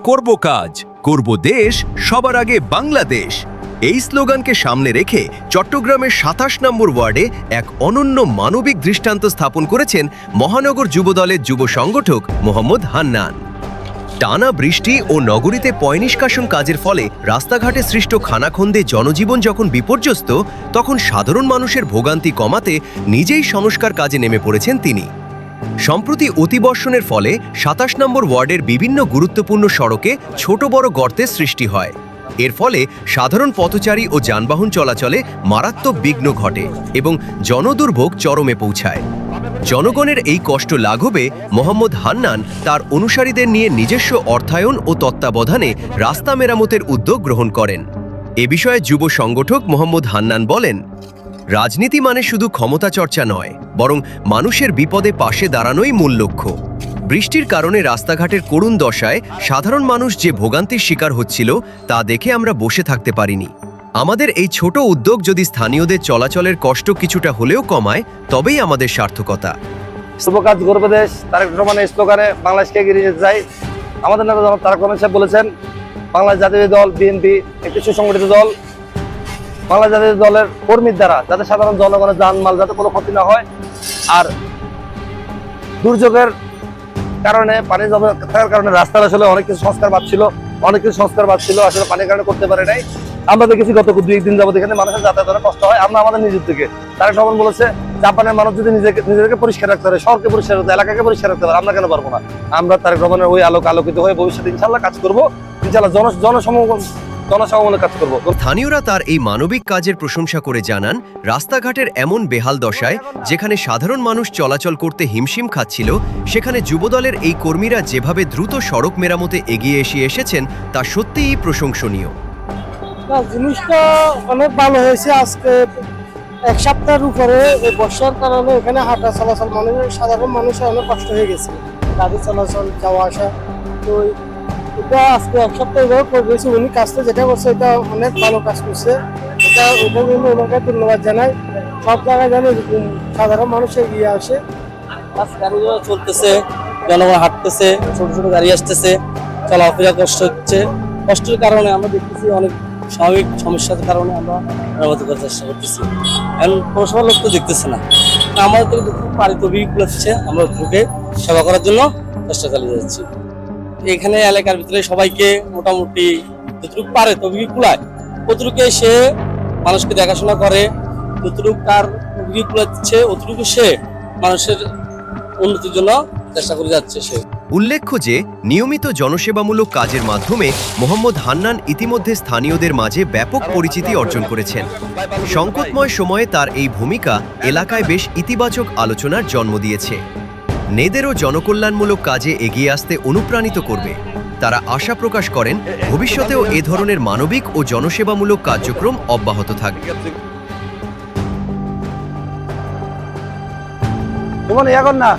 করব কাজ, করব দেশ, সবার আগে বাংলাদেশ। এই স্লোগানকে সামনে রেখে চট্টগ্রামের ২৭ নম্বর ওয়ার্ডে এক অনন্য মানবিক দৃষ্টান্ত স্থাপন করেছেন মহানগর যুবদলের যুব সংগঠক মোহাম্মদ হান্নান। টানা বৃষ্টি ও নগরীতে পয়ঃনিষ্কাশন কাজের ফলে রাস্তাঘাটে সৃষ্ট খানাখন্দে জনজীবন যখন বিপর্যস্ত, তখন সাধারণ মানুষের ভোগান্তি কমাতে নিজেই সংস্কার কাজে নেমে পড়েছেন তিনি। সম্প্রতি অতিবর্ষণের ফলে ২৭ নম্বর ওয়ার্ডের বিভিন্ন গুরুত্বপূর্ণ সড়কে ছোট বড় গর্তের সৃষ্টি হয়। এর ফলে সাধারণ পথচারী ও যানবাহন চলাচলে মারাত্মক বিঘ্ন ঘটে এবং জনদুর্ভোগ চরমে পৌঁছায়। জনগণের এই কষ্ট লাঘবে মোহাম্মদ হান্নান তার অনুসারীদের নিয়ে নিজস্ব অর্থায়ন ও তত্ত্বাবধানে রাস্তা মেরামতের উদ্যোগ গ্রহণ করেন। এ বিষয়ে যুব সংগঠক মোহাম্মদ হান্নান বলেন, রাজনীতি মানে শুধু ক্ষমতা চর্চা নয়, বরং মানুষের বিপদে পাশে দাঁড়ানোই মূল লক্ষ্য। বৃষ্টির কারণে রাস্তাঘাটের করুণ দশায় সাধারণ মানুষ যে ভোগান্তির শিকার হচ্ছিল, তা দেখে আমরা বসে থাকতে পারিনি। আমাদের এই ছোট উদ্যোগ যদি স্থানীয়দের চলাচলের কষ্ট কিছুটা হলেও কমায়, তবেই আমাদের সার্থকতা। শুভ কাজ গর্বে দেশ, তারেক রহমানের স্লোগানে বাংলাদেশকে এগিয়ে নিয়ে যাই। আমাদের নেতা জনাব তারেক রহমান সাহেব বলেছেন, বাংলাদেশ জাতীয় দল বিএনপি একটি সুসংগঠিত দল। বাংলাদেশ জাতীয় দলের কর্মীর দ্বারা যাতে সাধারণ জনগণের জানমাল যাতে কোনো ক্ষতি না হয়, আর দুর্যোগের কারণে পানি জমা থাকার কারণে রাস্তার আসলে অনেক কিছু সংস্কার বাদ ছিল, আসলে পানির কারণে করতে পারে নাই। আমরা দেখেছি গত 2 দিন যাবত এখানে মানুষের যাতায়াত অনেক কষ্ট হয়। আমরা আমাদের নিজের থেকে, তারেক রহমান বলেছে, জাপানের মানুষ যদি নিজেদেরকে পরিষ্কার রাখতে পারে, শহরকে পরিষ্কার রাখতে, এলাকাকে পরিষ্কার রাখতে পারে, আমরা কেন পারবো না? আমরা তারেক রহমানের ওই আলোকিত হয়ে ভবিষ্যতে ইনশাল্লাহ কাজ করবো, ইনশাল্লাহ জনসমগমনে কাজ করবো। স্থানীয়রা তার এই মানবিক কাজের প্রশংসা করে জানান, রাস্তাঘাটের এমন বেহাল দশায় যেখানে সাধারণ মানুষ চলাচল করতে হিমশিম খাচ্ছিল, সেখানে যুবদলের এই কর্মীরা যেভাবে দ্রুত সড়ক মেরামতে এগিয়ে এসেছেন, তা সত্যিই প্রশংসনীয়। জিনিসটা অনেক ভালো হয়েছে। আজকে 1 সপ্তাহের উপরে বর্ষার কারণে এখানে হাঁটা চলাচল সাধারণ মানুষের অনেক কষ্ট হয়ে গেছে, গাড়ি চলাচল যাওয়া আসা। তো এটা আজকে 1 সপ্তাহ এভাবে করেছে। উনি কাজটা যেটা করছে এটা অনেক ভালো কাজ করছে। ওটার জন্য ওনাকে ধন্যবাদ জানাই। সব জায়গায় জানি সাধারণ মানুষের গিয়ে আসে, গাড়ি চলতেছে, জনগণ হাঁটতেছে, ছোট ছোট গাড়ি আসতেছে, চলাফেরা কষ্ট হচ্ছে। কষ্টের কারণে আমরা দেখতেছি অনেক স্বাভাবিক সমস্যার কারণে আমরা মেরামত করার চেষ্টা করতেছি। এখন পৌরসভার লোক তো দেখতেছে না, আমাদের পারি তবিক লাগছে, আমরা ওদেরকে সেবা করার জন্য চেষ্টা চালিয়ে যাচ্ছি। এখানে এলাকার ভিতরে সবাইকে মোটামুটি যতটুকু পারে তবিক কুলায়, অতটুকু সে মানুষকে দেখাশোনা করে, যতটুকু তার তবিক কুলাচ্ছে অতটুকু সে মানুষের উন্নতির জন্য চেষ্টা করে যাচ্ছে সে। উল্লেখ্য যে, নিয়মিত জনসেবামূলক কাজের মাধ্যমে মোহাম্মদ হান্নান ইতিমধ্যে স্থানীয়দের মাঝে ব্যাপক পরিচিতি অর্জন করেছেন। সংকটময় সময়ে তার এই ভূমিকা এলাকায় বেশ ইতিবাচক আলোচনার জন্ম দিয়েছে। নেদেরও জনকল্যাণমূলক কাজে এগিয়ে আসতে অনুপ্রাণিত করবে। তারা আশা প্রকাশ করেন, ভবিষ্যতেও এ ধরনের মানবিক ও জনসেবামূলক কার্যক্রম অব্যাহত থাকবে। এখন না